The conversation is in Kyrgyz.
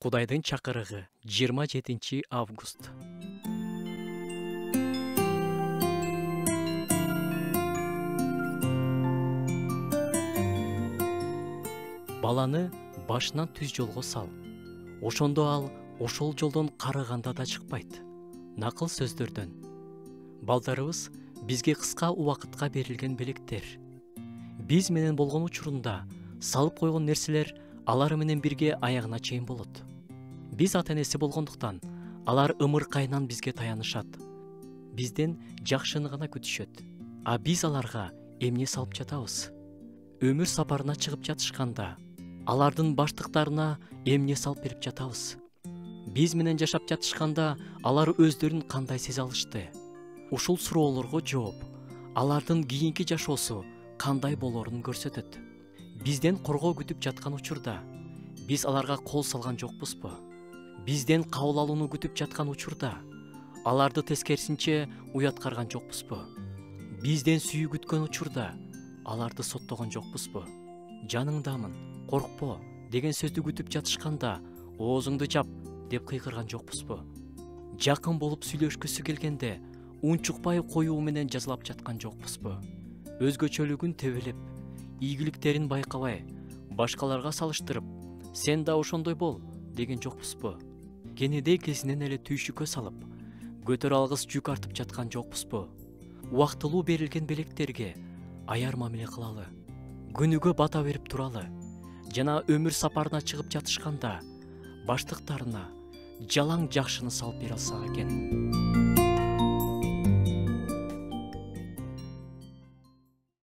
Кудайдын чакырыгы 27 август. Баланы башынан түз жолго сал. Ошондо ал ошол жолдон карыганда да чыкпайт. Накыл сөздөрдөн. Балдарыбыз бизге кыска убакытка берилген белектер. Биз менен болгон учурунда салып койгон нерселер алар менен бирге аягына чейин болот. Биз ата-энеси болгондуктан алар ымыркайынан бизге таянышат. Бизден жакшыны гана күтүшөт. А биз аларга эмне салып жатабыз? Өмүр сапарына чыгып жатышканда алардын баштыктарына эмне салып берип жатабыз? Биз менен жашап жатышканда алар өздөрүн кандай сезе алышты? Ушул суроолорго жооп алардын кийинки жашоосу кандай болорун көрсөтөт. Бизден коргоо күтүп жаткан учурда биз аларга кол салган жокпузбу? Бизден кабыл алууну күтүп жаткан учурда аларды тескерисинче уяткарган жокпузбу? Бизден сүйүү күткөн учурда аларды соттогон жокпузбу? Жаныңдамын, коркпо деген сөздү күтүп жатышканда оозуңду жап деп кыйкырган жокпузбу? Жакын болуп сүйлөшкүсү келгенде унчукпай коюу менен жазалап жаткан жокпузбу? Өзгөчөлүгүн тебелеп, ийгиликтерин байкабай, башкаларга салыштырып, сен да ошондой бол деген жокпузбу? Кенедей кезинен эле түйшүккө салып, көтөрө алгыс жүк артып жаткан жокпузбу? Убактылуу берилген белектерге аяр мамиле кылалы, күнүгө бата берип туралы жана өмүр сапарына чыгып жатышканда баштыктарына жалаң жакшыны салып бере алсак экен.